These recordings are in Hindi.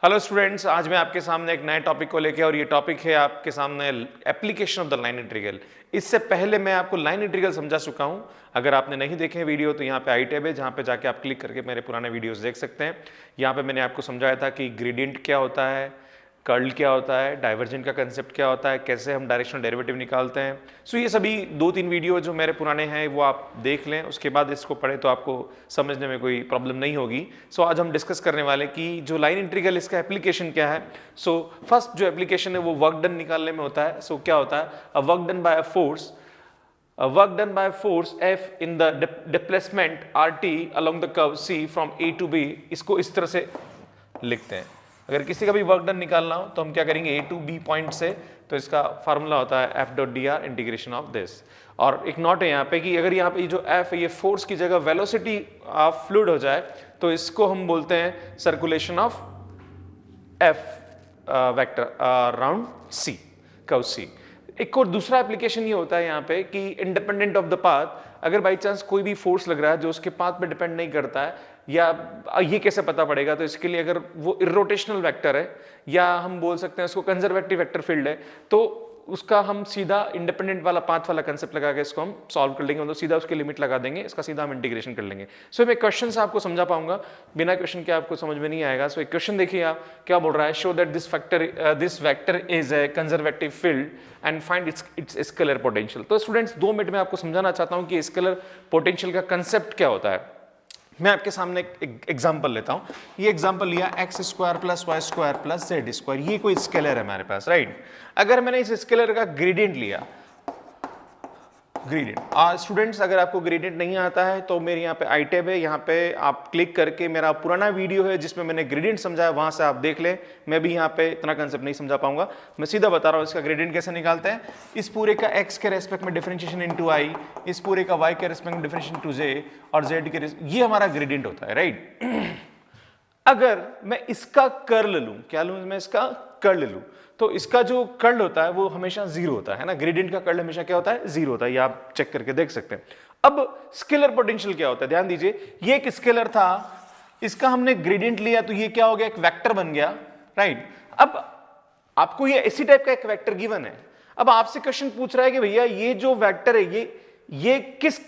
हेलो स्टूडेंट्स, आज मैं आपके सामने एक नए टॉपिक को लेके और ये टॉपिक है आपके सामने application of the line integral. इससे पहले मैं आपको लाइन इंटीग्रल समझा चुका हूं। अगर आपने नहीं देखे वीडियो तो यहाँ पे आई टैब है, जहाँ पे जाके आप क्लिक करके मेरे पुराने वीडियोस देख सकते हैं। यहाँ पे मैंने आपको समझाया था कि ग्रेडियंट क्या होता है, कर्ल क्या होता है, डाइवर्जेंट का कंसेप्ट क्या होता है, कैसे हम डायरेक्शनल डेरिवेटिव निकालते हैं। सो ये सभी 2-3 वीडियो जो मेरे पुराने हैं वो आप देख लें, उसके बाद इसको पढ़ें तो आपको समझने में कोई प्रॉब्लम नहीं होगी। सो आज हम डिस्कस करने वाले कि जो लाइन इंटीग्रल इसका एप्लीकेशन क्या है। सो फर्स्ट जो एप्लीकेशन है वो वर्क डन निकालने में होता है। सो क्या होता है, a work done by a force F in the displacement RT along the curve C from A to B। इसको इस तरह से लिखते हैं। अगर किसी का भी वर्क डन निकालना हो तो हम क्या करेंगे, A to B पॉइंट से, तो इसका फार्मूला होता है F.dr इंटीग्रेशन ऑफ दिस। और एक नोट है यहाँ पे कि अगर यहाँ पे जो F है ये फोर्स की जगह वेलोसिटी ऑफ फ्लूइड हो जाए तो इसको हम बोलते हैं circulation of F vector around C, curve C। एक और दूसरा एप्लीकेशन ये होता है यहाँ पे कि इंडिपेंडेंट ऑफ द पाथ, अगर बाई चांस कोई भी फोर्स लग रहा है जो उसके पाथ पे डिपेंड नहीं करता है, या ये कैसे पता पड़ेगा, तो इसके लिए अगर वो इरोटेशनल वेक्टर है या हम बोल सकते हैं उसको कंजर्वेटिव वेक्टर फील्ड है, तो उसका हम सीधा इंडिपेंडेंट वाला पाथ वाला कंसेप्ट लगा के इसको हम सॉल्व कर लेंगे, मतलब सीधा उसकी लिमिट लगा देंगे, इसका सीधा हम इंटीग्रेशन कर लेंगे। सो मैं क्वेश्चन से आपको समझा पाऊंगा, बिना क्वेश्चन के आपको समझ में नहीं आएगा। सो एक क्वेश्चन देखिए, आप क्या बोल रहा है, show that this vector is a conservative field and find its scalar potential. तो स्टूडेंट्स 2 मिनट में आपको समझाना चाहता हूँ कि स्केलर पोटेंशियल का कंसेप्ट क्या होता है। मैं आपके सामने एक एग्जांपल लेता हूं। ये एग्जांपल लिया x² + y² + z², ये कोई स्केलर है हमारे पास, राइट। अगर मैंने इस स्केलर का ग्रेडियंट लिया, ग्रेडियंट, स्टूडेंट्स अगर आपको ग्रेडियंट नहीं आता है तो मेरे यहाँ पे आई टैब है, यहाँ पे आप क्लिक करके मेरा पुराना वीडियो है जिसमें मैंने ग्रेडियंट समझाया, वहां से आप देख लें। मैं भी यहाँ पे इतना कंसेप्ट नहीं समझा पाऊंगा, मैं सीधा बता रहा हूँ इसका ग्रेडियंट कैसे निकालते हैं। इस पूरे का x के रेस्पेक्ट में डिफरेंशिएशन इनटू i, इस पूरे का y के रेस्पेक्ट में डिफरेंशिएशन इनटू j, और z के ये हमारा ग्रेडियंट होता है, राइट। अगर मैं इसका कर्ल लूं, क्या लूं, मैं इसका कर्ल लूं, तो इसका जो कर्ल होता है वो हमेशा 0 होता है ना। ग्रेडियंट का कर्ल हमेशा क्या होता है, 0 होता है, ये आप चेक करके देख सकते हैं। अब स्केलर पोटेंशियल क्या होता है, ध्यान दीजिए, ये एक स्केलर था, इसका हमने ग्रेडियंट लिया तो ये क्या हो गया, एक वेक्टर बन गया, राइट। अब आपको ये इसी टाइप का एक वेक्टर गिवन है। अब आपसे क्वेश्चन पूछ रहा है कि भैया ये जो वेक्टर है ये किस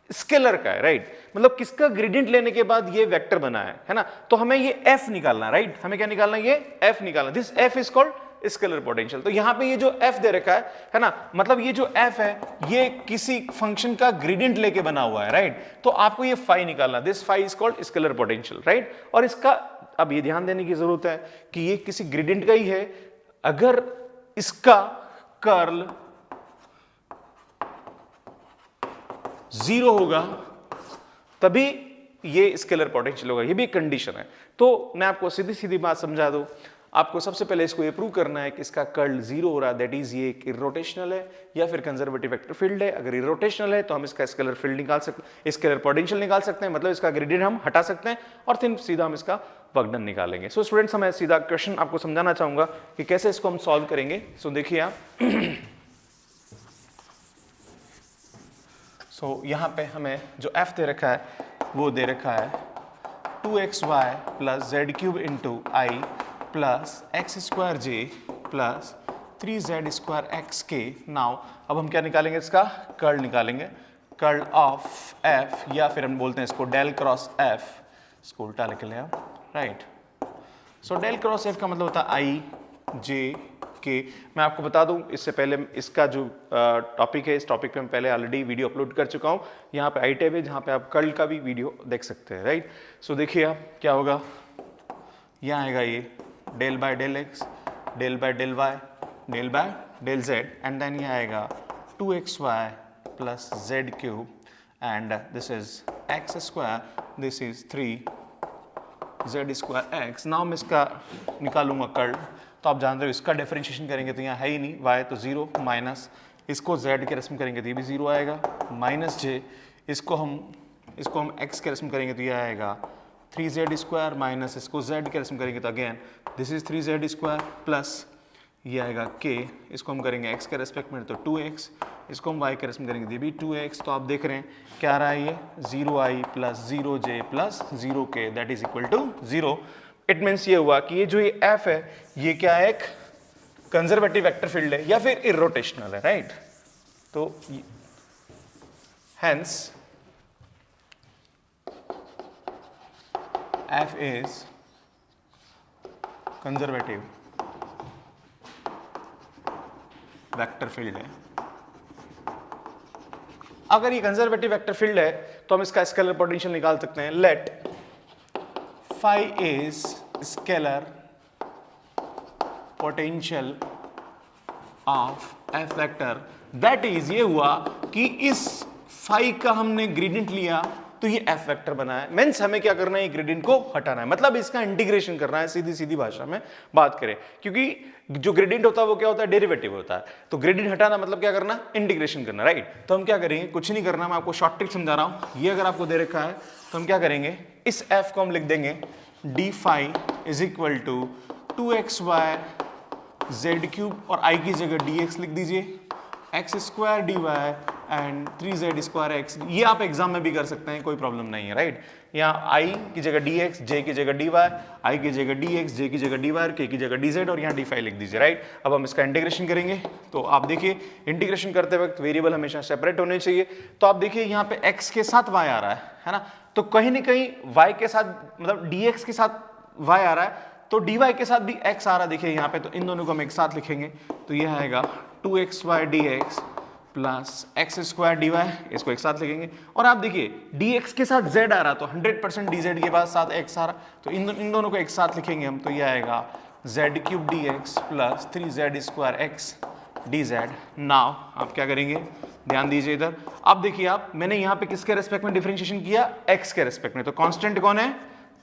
स्केलर का है, राइट, मतलब किसका ग्रेडियंट लेने के बाद ये वेक्टर बना है ना। तो हमें ये f निकालना है, राइट, हमें क्या निकालना है, ये f निकालना। This f is called scalar potential. तो यहां पे ये जो f दे रखा है ना, मतलब ये जो f है ये किसी फंक्शन का ग्रेडियंट लेके बना हुआ है, राइट। तो आपको ये फाई निकालना, this phi is called scalar potential, right. और इसका अब ये ध्यान देने की जरूरत है कि ये किसी ग्रेडियंट का ही है। अगर इसका कर्ल 0 होगा तभी ये स्केलर पोटेंशियल होगा, ये भी कंडीशन है। तो मैं आपको सीधी सीधी बात समझा दूं, आपको सबसे पहले इसको ये प्रूव करना है कि इसका कर्ल 0 हो रहा है, दैट इज ये एक इरोटेशनल है या फिर कंजर्वेटिव वेक्टर फील्ड है। अगर इरोटेशनल है तो हम इसका स्केलर फील्ड निकाल सकते, स्केलर पोटेंशियल निकाल सकते हैं, मतलब इसका ग्रेडियंट हम हटा सकते हैं और फिर सीधा हम इसका वर्क डन निकालेंगे। सो स्टूडेंट्स, मैं सीधा क्वेश्चन आपको समझाना चाहूंगा कि कैसे इसको हम सॉल्व करेंगे। सो देखिए आप यहाँ पे हमें जो f दे रखा है वो दे रखा है 2xy + z³ into i plus x² j plus 3z²x k। Now अब हम क्या निकालेंगे, इसका कर्ल निकालेंगे, कर्ल ऑफ f, या फिर हम बोलते हैं इसको डेल क्रॉस f, इसको उल्टा लिख लें आप, right. So del cross f का मतलब होता है i j k। मैं आपको बता दूं इससे पहले, इसका जो टॉपिक है, इस टॉपिक पे मैं पहले ऑलरेडी वीडियो अपलोड कर चुका हूं। यहाँ पे आई टैब है जहाँ पे आप कर्ल का भी वीडियो देख सकते हैं, राइट। सो देखिए आप क्या होगा, यहाँ आएगा ये del by del x, del by del y, del by del z, and then ये आएगा 2xy plus z³ and this is x², this is 3z²x। Now मैं इसका निकालूंगा कर्ल, तो आप जानते हो इसका डिफरेंशिएशन करेंगे तो यहाँ है ही नहीं, y तो 0, माइनस इसको z के रस्म करेंगे तो ये भी 0 आएगा, माइनस j, इसको हम x के रस्म करेंगे तो ये आएगा 3z² माइनस इसको z के रस्म करेंगे तो again this is 3z² plus ये आएगा k, इसको हम करेंगे x के रेस्पेक्ट में तो 2x, इसको हम y के रेस्पेक्ट में करेंगे ये भी 2x। तो आप देख रहे हैं क्या आ रहा है, ये 0i plus 0j plus 0k that is equal to 0। It means ये हुआ कि ये जो ये एफ है ये क्या है, एक कंजर्वेटिव वेक्टर फील्ड है या फिर इरोटेशनल है, राइट। तो hence F is conservative vector field है। अगर ये कंजर्वेटिव वेक्टर फील्ड है तो हम इसका स्केलर पोटेंशियल निकाल सकते हैं। Let phi is scalar potential of F vector, that is ये हुआ कि इस फाई का हमने ग्रेडियंट लिया तो ये एफ वेक्टर बना है। मींस हमें क्या करना है, ये ग्रेडियंट को हटाना है, मतलब इसका इंटीग्रेशन करना है, सीधी सीधी भाषा में बात करें, क्योंकि जो ग्रेडियंट होता है वो क्या होता है, डेरिवेटिव होता है। तो ग्रेडियंट हटाना मतलब क्या करना, इंटीग्रेशन करना, राइट। तो हम क्या करेंगे, कुछ नहीं करना, मैं आपको शॉर्ट ट्रिक समझा रहा हूं। ये अगर आपको दे रखा है तो हम क्या करेंगे, इस एफ को हम लिख देंगे d phi is equal to 2xy z cube और i की जगह dx लिख दीजिए, x square d y and 3z square x. ये आप एग्जाम में भी कर सकते हैं, कोई प्रॉब्लम नहीं है, राइट। यहाँ i की जगह dx, j की जगह dy, i की जगह dx, j की जगह dy और k की जगह dz और यहाँ d5 लिख दीजिए, राइट। अब हम इसका इंटीग्रेशन करेंगे। तो आप देखिए इंटीग्रेशन करते वक्त वेरिएबल हमेशा सेपरेट होने चाहिए। तो आप देखिए यहाँ पे x के साथ y आ रहा है ना, तो कहीं ना कहीं y के साथ मतलब dx के साथ y आ रहा है, तो dy के साथ भी x आ रहा है, देखिए यहाँ पे। तो इन दोनों को हम एक साथ लिखेंगे तो यह आएगा 2xy dx plus x square d y, इसको एक साथ लिखेंगे। और आप देखिए dx के साथ z आ रहा, तो 100% dz के बाद साथ x आ रहा, तो इन दोनों को एक साथ लिखेंगे हम, तो ये आएगा z cube dx plus 3z square x dz। Now आप क्या करेंगे, ध्यान दीजिए इधर। अब देखिए आप, मैंने यहाँ पे किसके रेस्पेक्ट में डिफरेंशिएशन किया, x के रेस्पेक्ट में। तो कांस्टेंट कौन है,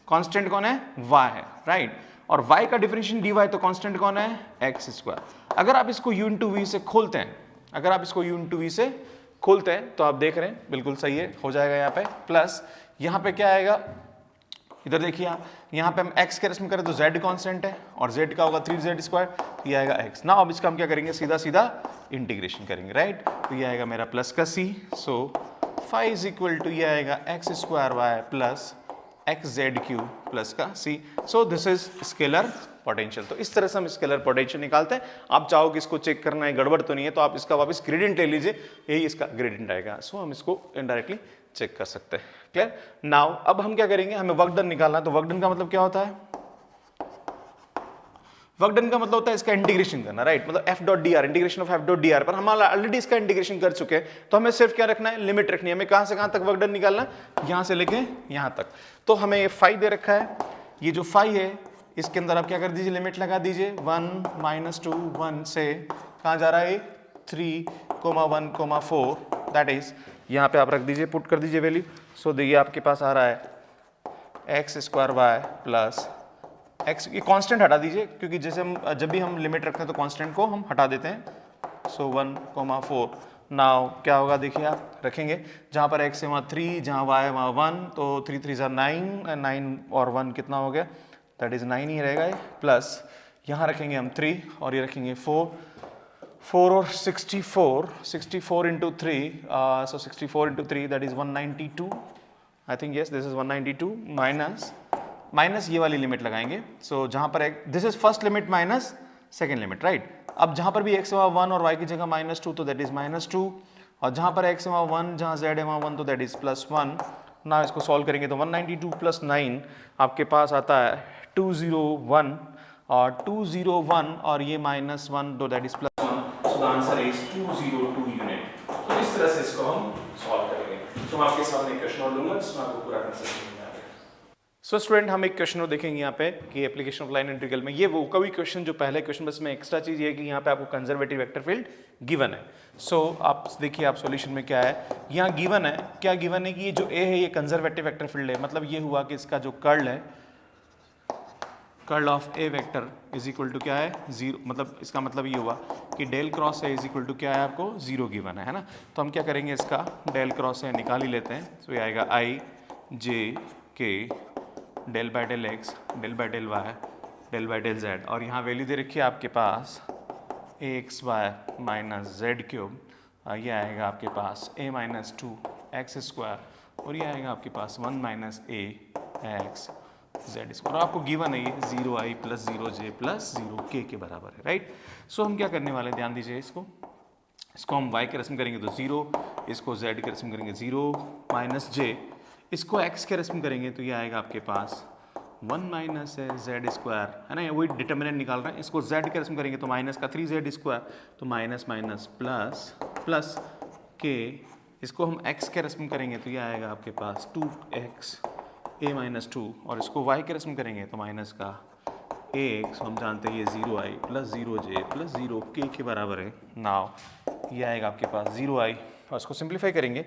कांस्टेंट कौन है, y है, राइट। और y का डिफरेंशिएशन dy, तो कांस्टेंट कौन है, x स्क्वायर। अगर आप इसको u इंटू v से खोलते हैं, अगर आप इसको u इंटू v से खोलते हैं तो आप देख रहे हैं बिल्कुल सही है, हो जाएगा यहाँ पे। प्लस यहाँ पे क्या आएगा, इधर देखिए आप, यहाँ पे हम x के रेस्पेक्ट में करें तो z कांस्टेंट है और z का होगा 3z स्क्वायर, ये आएगा x। ना अब इसका हम क्या करेंगे, सीधा सीधा इंटीग्रेशन करेंगे, राइट। तो ये आएगा मेरा प्लस का c, so phi is equal to ये आएगा x square y plus x z cube plus का c। So this is scalar potential. तो इस तरह से हम स्केलर पोटेंशियल निकालते हैं। आप चाहो कि इसको चेक करना है, गड़बड़ तो नहीं है, तो आप इसका वापस ग्रेडियंट ले लीजिए, यही इसका ग्रेडियंट आएगा। सो हम इसको इनडायरेक्टली चेक कर सकते हैं। क्लियर। नाउ अब हम क्या करेंगे, हमें वर्क डन निकालना है। तो वर्क डन का मतलब क्या होता है, वर्क डन का मतलब होता है इसका इंटीग्रेशन करना, राइट। मतलब f dot D R, integration of f dot D R. पर हम ऑलरेडी इसका इंटीग्रेशन कर चुके हैं, तो हमें सिर्फ क्या रखना है, लिमिट रखनी है। हमें कहां से कहां तक वर्क डन निकालना है, यहां से लेके यहां तक। तो हमें ये फाई दे रखा है, ये जो फाई है इसके अंदर आप क्या कर दीजिए, लिमिट लगा दीजिए 1 - 2 1 से कहां जा रहा है, 3, 1, 4, दैट इज यहाँ पे आप रख दीजिए, पुट कर दीजिए वैल्यू। सो देखिए आपके पास आ रहा है x square y plus x, ये कांस्टेंट हटा दीजिए क्योंकि जैसे हम जब भी हम लिमिट रखते हैं तो कांस्टेंट को हम हटा देते हैं। सो 1, 4 नाउ क्या होगा, देखिए आप रखेंगे जहाँ पर x है वहाँ 3, जहाँ y है वहाँ 1, तो 3 3 9, 9 और 1 कितना हो गया, दैट इज 9 ही रहेगा ये। प्लस यहाँ रखेंगे हम 3 और ये रखेंगे 4 और 64 into 3, so 64 into 3 that is 192, I think yes this is 192 minus ये वाली लिमिट लगाएंगे। सो जहाँ पर this is first limit minus second limit, right. अब जहाँ पर भी x है वहाँ 1 और y की जगह -2, तो दैट इज -2, और जहाँ पर x है वहाँ 1, जहाँ z है वहाँ 1, तो दैट इज +1। ना इसको सॉल्व करेंगे तो 192 प्लस 9 आपके पास आता है 201, और 201 और ये -1, तो that is +1, so the answer is 202 unit. तो इस तरह से इसको हम सॉल्व करेंगे। तो मैं आपके सामने क्वेश्चन और लूंगा जिसमें आपको पूरा कंसेप्ट। सो स्टूडेंट हम एक क्वेश्चन देखेंगे यहाँ पे कि एप्लीकेशन ऑफ लाइन इंटीग्रल में, ये वो कभी क्वेश्चन जो पहले क्वेश्चन, बस में एक्स्ट्रा चीज ये है कि यहाँ पे आपको कंजर्वेटिव वेक्टर फील्ड गिवन है। सो आप देखिए आप सॉल्यूशन में क्या है, यहाँ गिवन है, क्या गिवन है कि ये जो ए है ये कंजर्वेटिव वेक्टर फील्ड है। मतलब ये हुआ कि इसका जो कर्ल है, curl of a vector is equal to क्या है, 0। मतलब इसका मतलब ये हुआ कि डेल क्रॉस है इज इक्वल टू क्या है, आपको 0 गिवन है ना। तो हम क्या करेंगे, इसका डेल क्रॉस है निकाल ही लेते हैं। सो ये आएगा i j k del by del x, del by del y, del by del z, और यहाँ वैल्यू दे रखी है आपके पास ax y minus z cube, ये आएगा आपके पास a - 2 एक्स स्क्वायर, और ये आएगा आपके पास 1 - a x जेड स्क्वायर। आपको गिवन है ये 0i plus 0j plus 0k के बराबर है, राइट। सो हम क्या करने वाले हैं, ध्यान दीजिए, इसको हम y के रस्म करेंगे तो 0, इसको z के रस्म करेंगे 0 माइनस j, इसको x के रस्म करेंगे तो ये आएगा आपके पास 1 माइनस है जेड स्क्वायर, है ना, वही डिटर्मिनेंट निकाल रहे हैं। इसको z के रस्म करेंगे तो माइनस का 3z स्क्वायर, तो minus minus plus plus k, इसको हम x के रस्म करेंगे तो ये आएगा आपके पास 2x a माइनस 2, और इसको y के रस्म करेंगे तो माइनस का ax, हम जानते हैं ये 0i plus 0j plus 0k के बराबर है। नाउ ये आएगा आपके पास 0i, और इसको सिंप्लीफाई करेंगे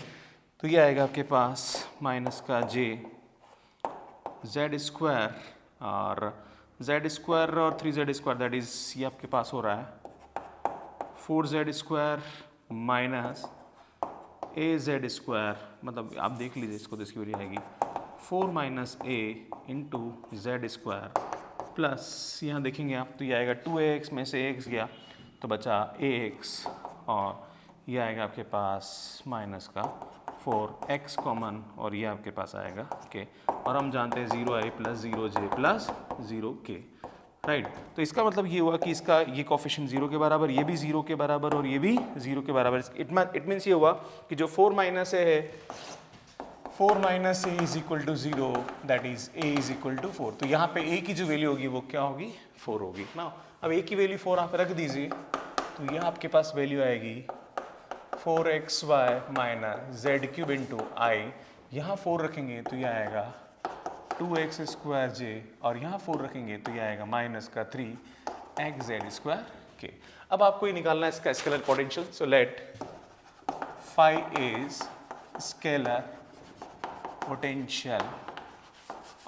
तो ये आएगा आपके पास माइनस का j जेड स्क्वायर और जेड स्क्वायर और 3z स्क्वायर, दैट इज ये आपके पास हो रहा है 4z स्क्वायर माइनस ए जेड स्क्वायर, मतलब आप देख लीजिए इसको, तो इसकी वैल्यू आएगी 4 माइनस ए इंटू जेड स्क्वायर प्लस, यहाँ देखेंगे आप तो ये आएगा 2ax में से x गया तो बचा ax, और ये आएगा आपके पास माइनस का 4x कॉमन, और ये आपके पास आएगा k, और हम जानते हैं 0i plus 0j plus 0k, right. तो इसका मतलब ये हुआ कि इसका ये कोफिशिएंट 0 के बराबर, ये भी 0 के बराबर और ये भी 0 के बराबर। इट मीन्स ये हुआ कि जो 4 माइनस ए है, 4 minus a is equal to 0, that is a is equal to 4। तो यहाँ पे a की जो वैल्यू होगी वो क्या होगी, 4 होगी ना। अब a की वैल्यू 4 आप रख दीजिए तो ये आपके पास वैल्यू आएगी 4xy minus z cube into i, यहाँ 4 रखेंगे तो ये आएगा 2x स्क्वायर j, और यहाँ 4 रखेंगे तो ये आएगा माइनस का 3x जेड स्क्वायर k। अब आपको ये निकालना है इसका scalar potential, so let phi is scalar potential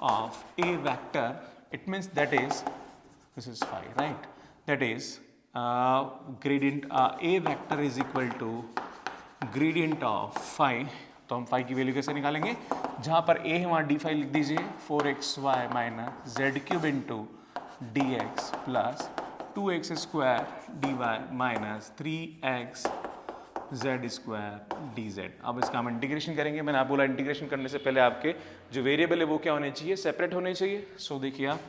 of a vector, it means that is, this is phi, right, that is gradient a vector is equal to gradient of phi। तो हम phi की वैल्यू कैसे निकालेंगे, जहाँ पर a है वहाँ d phi लिख दीजिए 4xy minus z cube into D x plus 2x square dy minus 3x Z square D Z. अब इसका हम इंटीग्रेशन करेंगे। मैंने आप बोला इंटीग्रेशन करने से पहले आपके जो वेरिएबल है वो क्या होने चाहिए, सेपरेट होने चाहिए। सो देखिए आप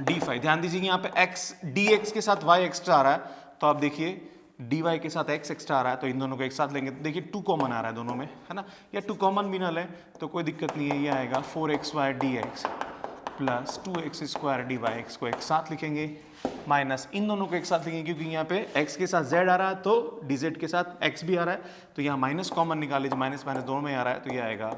डी फाई, ध्यान दीजिए यहाँ पे x डी एक्स के साथ y एक्स्ट्रा आ रहा है, तो आप देखिए डी वाई के साथ x एक्स्ट्रा आ रहा है, तो इन दोनों को एक साथ लेंगे। देखिए 2 कॉमन आ रहा है दोनों में, है ना, या 2 कॉमन भी ना लें तो कोई दिक्कत नहीं है। ये आएगा 4xy dx plus 2x square d y, x को एक साथ लिखेंगे माइनस इन दोनों को एक साथ लिखेंगे क्योंकि यहाँ पे x के साथ z आ रहा है तो dz के साथ x भी आ रहा है, तो यहाँ माइनस कॉमन निकाल लीजिए, माइनस माइनस दोनों में आ रहा है, तो ये आएगा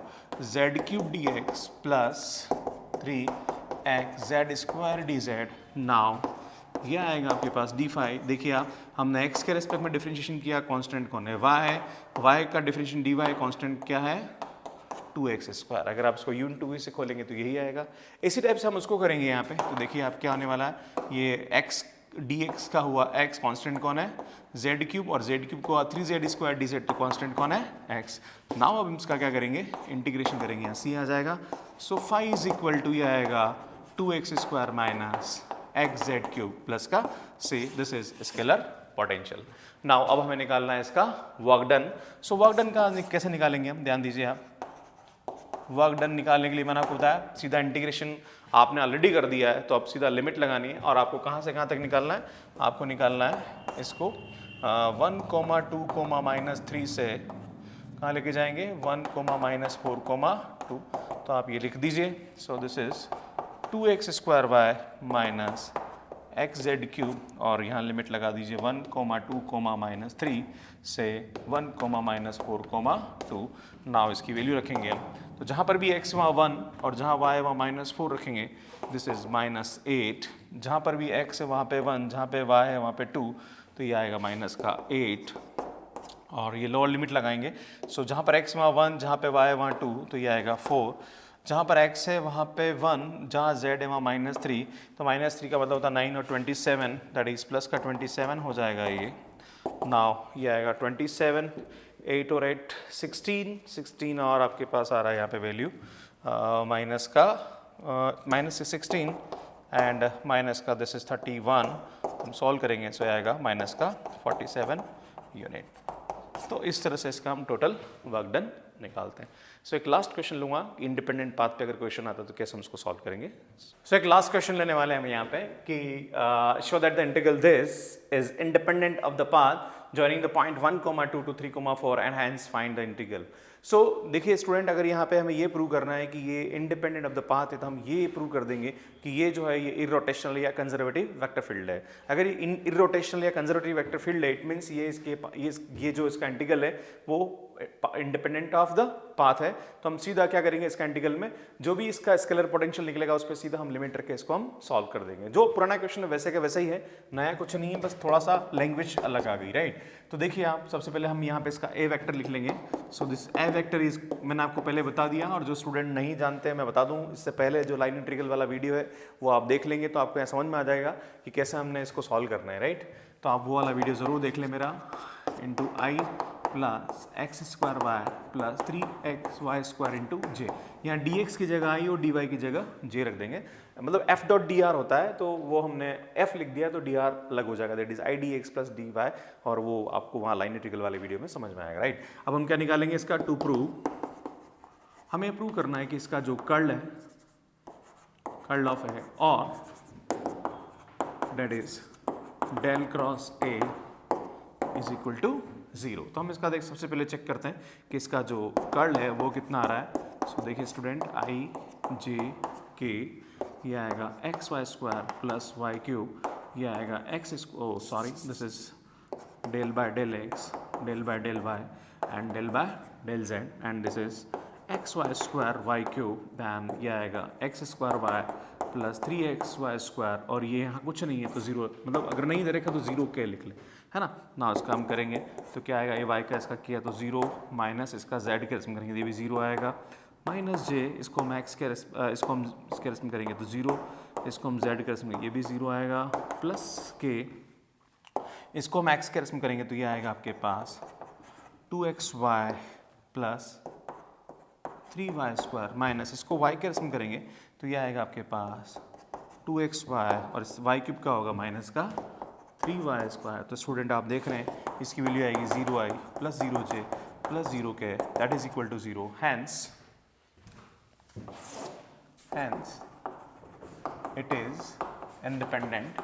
z cube D x plus 3x Z square D Z. Now ये आएगा आपके पास डी फाई। देखिए आप, हमने x के रेस्पेक्ट में डिफरेंशिएशन किया, कांस्टेंट कौन है, y का डिफरेंशिएशन डी वाई, कांस्टेंट क्या है 2x स्क्वायर। अगर आप इसको यून 2v से खोलेंगे तो यही आएगा। इसी टाइप से हम उसको करेंगे यहाँ पे, तो देखिए आप क्या होने वाला है, ये x dx का हुआ x, कांस्टेंट कौन है z क्यूब, और z क्यूब को 3z स्क्वायर dz, तो कांस्टेंट कौन है x। नाउ अब इसका क्या करेंगे, इंटीग्रेशन करेंगे, यहाँ c आ जाएगा। So phi is equal to ये आएगा 2x square minus x z cube plus का c, this is scalar potential. Now अब हमें निकालना है इसका work done. So work done का कैसे निकालेंगे हम, ध्यान दीजिए आप, वर्क डन निकालने के लिए मैंने आपको बताया सीधा इंटीग्रेशन आपने ऑलरेडी कर दिया है, तो अब सीधा लिमिट लगानी है, और आपको कहाँ से कहाँ तक निकालना है, आपको निकालना है इसको 1, 2, -3 से कहाँ लेके जाएंगे 1, -4, 2, तो आप ये लिख दीजिए। So this is 2x square y minus x z cube, और यहाँ लिमिट लगा दीजिए 1, 2, -3 से 1, -4, 2। नाउ इसकी वैल्यू रखेंगे हम, तो जहाँ पर भी x वहाँ 1 और जहाँ y वहाँ -4 रखेंगे, दिस इज -8। जहाँ पर भी x है वहाँ पे 1, जहाँ पे y है वहाँ पे 2, तो ये आएगा -8, और ये लोअर लिमिट लगाएंगे। सो जहाँ पर x वहाँ 1, जहाँ पे y है वहाँ 2, तो ये आएगा 4। जहाँ पर x है वहाँ पे 1, जहाँ z है वहाँ -3, तो -3 का मतलब होता है 9 और 27, दैट इज प्लस का 27 हो जाएगा ये। नाउ ये आएगा 27, 8 और 8 16, और आपके पास आ रहा है यहाँ पे वैल्यू माइनस का -16 एंड माइनस का दिस इज 31। हम सॉल्व करेंगे तो आएगा माइनस का 47 यूनिट। तो इस तरह से इसका हम टोटल वर्क डन निकालते हैं। सो एक लास्ट क्वेश्चन लूँगा, इंडिपेंडेंट पाथ पे अगर क्वेश्चन आता है तो कैसे हम उसको सॉल्व करेंगे। सो एक लास्ट क्वेश्चन लेने वाले हैं हम यहाँ पे कि show that the integral this is independent of the path joining the point 1, 2 to 3, 4 and hence find the integral. So देखिए स्टूडेंट, अगर यहाँ पे हमें ये प्रूव करना है कि ये इंडिपेंडेंट ऑफ द पाथ है तो हम ये प्रूव कर देंगे कि ये जो है ये इरोटेशनल या कंजर्वेटिव वेक्टर फील्ड है। अगर ये इरोटेशनल या कंजर्वेटिव वेक्टर फील्ड है, इट मीन्स ये जो इसका इंटीग्रल है वो इंडिपेंडेंट ऑफ द पाथ है। तो हम सीधा क्या करेंगे, इसका इंटीग्रल में जो भी इसका स्केलर पोटेंशियल निकलेगा उस पर सीधा हम लिमिट रख के इसको हम सॉल्व कर देंगे। जो पुराना क्वेश्चन है वैसे का वैसे ही है, नया कुछ नहीं है, बस थोड़ा सा लैंग्वेज अलग आ गई, राइट। तो देखिए आप, सबसे पहले हम यहाँ पे इसका ए वेक्टर लिख लेंगे। So this A vector is, मैंने आपको पहले बता दिया, और जो स्टूडेंट नहीं जानते हैं मैं बता दूं, इससे पहले जो लाइन इंटीग्रल वाला वीडियो है वो आप देख लेंगे तो आपको यहाँ समझ में आ जाएगा कि कैसे हमने इसको सॉल्व करना है, राइट। तो आप वो वाला वीडियो ज़रूर देख लें मेरा, into i plus x square y plus 3xy² into j. यहाँ dx की जगह आई और dy की जगह j रख देंगे, मतलब f डॉट dr होता है तो वो हमने f लिख दिया तो dr अलग हो जाएगा, that is I dx plus dy, और वो आपको वहाँ लाइन इंटीग्रल वाले वीडियो में समझ में आएगा, राइट। अब हम क्या निकालेंगे इसका, टू प्रूव, हमें प्रूव करना है कि इसका जो कर्ल है, कर्ल ऑफ है, और that is del cross a is equal to 0। तो हम इसका देख सबसे पहले चेक करते हैं कि इसका जो कर्ल है वो कितना आ रहा है। सो देखिए स्टूडेंट, आई जे के, ये आएगा xy² प्लस y³ ये आएगा this is del by del x, del by del y and del by del z, and this is xy² y³ then ये आएगा x² y प्लस 3xy², और ये यहाँ कुछ नहीं है तो 0, मतलब अगर नहीं दे रखा तो 0 के लिख ले, है ना। ना उसका हम करेंगे तो क्या आएगा, ये y का इसका किया तो 0 माइनस इसका z के रेस्पेक्ट करेंगे, ये भी 0 आएगा, माइनस j, इसको हम x के इसको हम इसके रेस्पेक्ट करेंगे तो 0, इसको हम z के रेस्पेक्ट, ये भी 0 आएगा, प्लस k, इसको हम x के रेस्पेक्ट करेंगे तो ये आएगा आपके पास 2xy प्लस 3y² माइनस इसको y के रेस्पेक्ट करेंगे तो ये आएगा आपके पास 2xy, और इस y³ का होगा माइनस का 3y²। तो स्टूडेंट आप देख रहे हैं इसकी वैल्यू आएगी 0i plus 0j plus 0k, that is equal to 0। Hence it is independent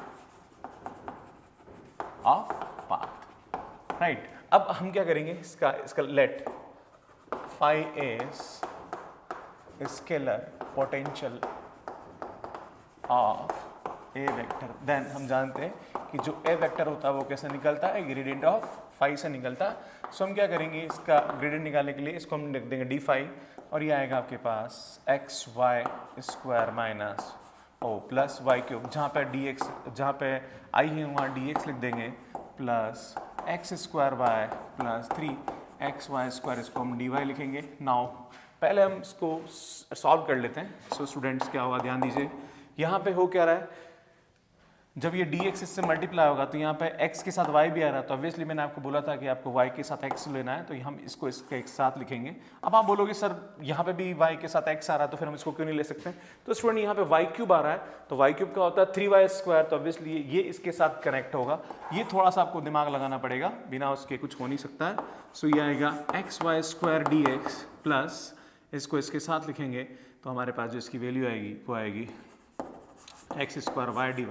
of path, right. अब हम क्या करेंगे, इसका let phi is scalar potential of a vector, then हम जानते हैं कि जो ए वेक्टर होता है वो कैसे निकलता है, ग्रेडियंट ऑफ फाई से निकलता है। सो हम क्या करेंगे, इसका ग्रेडियंट निकालने के लिए इसको हम लिख देंगे डी फाई, और ये आएगा आपके पास xy² minus O plus y³, जहाँ पे dx, जहाँ पे आई है वहाँ dx लिख देंगे, प्लस x² प्लस 3xy², इसको हम dy लिखेंगे। नाउ पहले हम इसको सॉल्व कर लेते हैं। सो स्टूडेंट्स क्या होगा, ध्यान दीजिए, यहाँ पे हो क्या रहा है, जब ये dx इससे मल्टीप्लाई होगा तो यहाँ पे x के साथ y भी आ रहा है, तो ऑब्वियसली मैंने आपको बोला था कि आपको y के साथ x लेना है, तो हम इसको इसके एक साथ लिखेंगे। अब आप बोलोगे सर यहाँ पे भी y के साथ x आ रहा है तो फिर हम इसको क्यों नहीं ले सकते, तो स्टूडेंट यहाँ पे y³ आ रहा है, तो y³ का होता है 3y², तो ऑब्वियसली ये इसके साथ कनेक्ट होगा। ये थोड़ा सा आपको दिमाग लगाना पड़ेगा, बिना उसके कुछ हो नहीं सकता है। सो ये आएगा xy² dx प्लस इसको इसके साथ लिखेंगे तो हमारे पास जो इसकी वैल्यू आएगी वो आएगी x² y dy,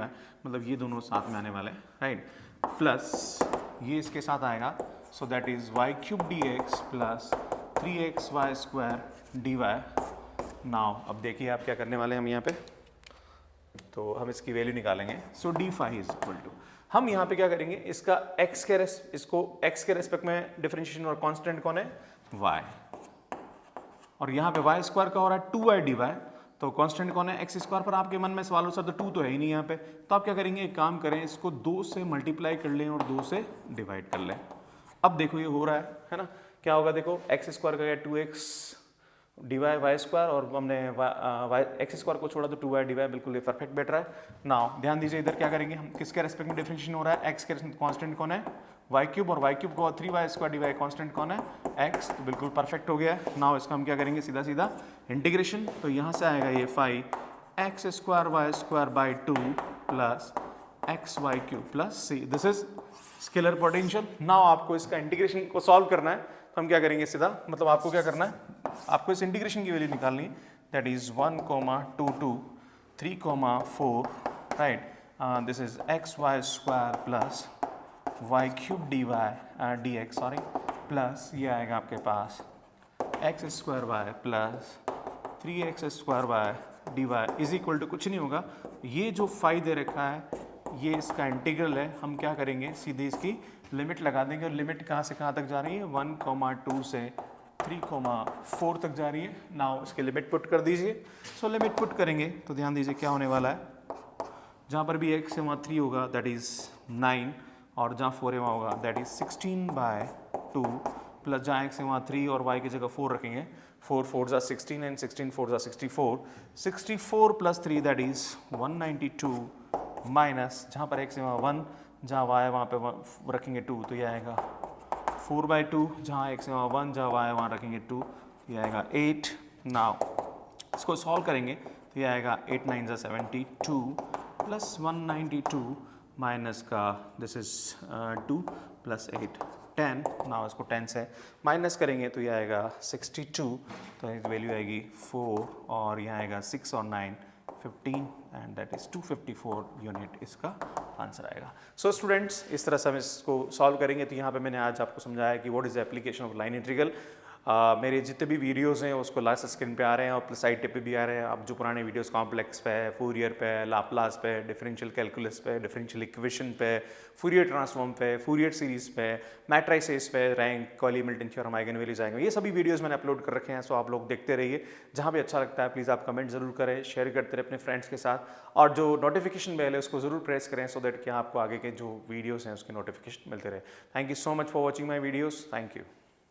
मतलब ये दोनों साथ में आने वाले हैं, राइट, प्लस ये इसके साथ आएगा, so that is y³ dx plus 3xy² dy। Now अब देखिए आप क्या करने वाले हैं, हम यहाँ पे तो हम इसकी वैल्यू निकालेंगे। So d phi is equal to, हम यहाँ पे क्या करेंगे, इसका इसको x के रेस्पेक्ट में डिफरेंशिएशन और कांस्टेंट कौन है, y, और यहाँ पे y² का हो रहा है 2y dy, तो कांस्टेंट कौन है, x² पर। आपके मन में सवाल हो सकता है तो 2 तो है ही नहीं यहाँ पे, तो आप क्या करेंगे, एक काम करें, इसको 2 से मल्टीप्लाई कर लें और 2 से डिवाइड कर लें। अब देखो ये हो रहा है ना, क्या होगा, देखो x² का क्या 2x dy y², और हमने x² को छोड़ा तो 2y dy, बिल्कुल ये परफेक्ट बैठ रहा है। नाउ ध्यान दीजिए, इधर क्या करेंगे हम, किसके रेस्पेक्ट में डिफरेंशिएशन हो रहा है, x के रेस्पेक्ट कांस्टेंट कौन है, y³, और y³ को 3y² dy, कांस्टेंट कौन है, x, तो बिल्कुल परफेक्ट हो गया है। नाउ इसका हम क्या करेंगे, सीधा सीधा इंटीग्रेशन, तो यहाँ से आएगा ये phi x² y² by 2 plus xy³ plus c, this is scalar potential. Now आपको इसका इंटीग्रेशन को सॉल्व करना है, तो हम क्या करेंगे सीधा, मतलब आपको क्या करना है, आपको इस इंटीग्रेशन की वैल्यू निकालनी, that is 1,2 3,4, right, this is x y square plus y cube d y d x, sorry, plus ये आएगा आपके पास x square y plus 3x square y d y is equal to कुछ नहीं होगा, ये जो फाई दे रखा है ये इसका इंटीग्रल है, हम क्या करेंगे सीधे इसकी लिमिट लगा देंगे, और लिमिट कहाँ से कहाँ तक जा रही है, 1,2 से 3,4 तक जा रही है। नाउ इसके लिमिट पुट कर दीजिए। सो लिमिट पुट करेंगे तो ध्यान दीजिए क्या होने वाला है, जहाँ पर भी x है वहाँ 3 होगा, दैट इज़ 9, और जहाँ 4 है वहाँ होगा दैट इज़ 16/2, प्लस जहाँ x है वहाँ 3 और y की जगह 4 रखेंगे, 4 4 जा 16 एंड 16 4 जा 64, 64 प्लस 3 दैट इज़ 192, माइनस जहाँ पर x है वहाँ 1, जहाँ y है वहाँ पे रखेंगे 2, तो ये आएगा 4/2, जहाँ x है वहाँ 1, जहाँ y है वहाँ रखेंगे 2, ये आएगा 8। नाउ इसको सॉल्व करेंगे तो ये आएगा 8 9 जा 72 प्लस 192 माइनस का दिस इज 2 प्लस 8 10। नाउ इसको 10 से माइनस करेंगे तो ये आएगा 62, तो वैल्यू आएगी 4, और यहाँ आएगा 6 और 9 15 एंड दैट इज 254 यूनिट इसका आंसर आएगा। सो स्टूडेंट्स, इस तरह से हम इसको सॉल्व करेंगे। तो यहाँ पे मैंने आज आपको समझाया कि what is the application of line integral. मेरे जितने भी वीडियोस हैं उसको लास्ट स्क्रीन पे आ रहे हैं और प्लस साइड टिप पे भी आ रहे हैं। आप जो पुराने वीडियोस कॉम्प्लेक्स पे है, फूरियर पे, लाप्लास पे, डिफरेंशियल कैलकुलस पे, डिफरेंशियल इक्वेशन पे, फूरियर ट्रांसफॉर्म पे, फूरियर सीरीज पे, मैट्रिसेस पे, रैंक, कॉलीमिल्टन थ्योरम, आइगन वैल्यूज आएंगे, ये सभी वीडियोस मैंने अपलोड कर रखे हैं। सो आप लोग देखते रहिए, जहाँ भी अच्छा लगता है प्लीज़ आप कमेंट जरूर करें, शेयर करते रहे अपने फ्रेंड्स के साथ, और जो नोटिफिकेशन बेल है उसको जरूर प्रेस करें सो दैट कि आपको आगे के जो वीडियोस हैं उसके नोटिफिकेशन मिलते रहे। Thank you so much for watching my videos. Thank you.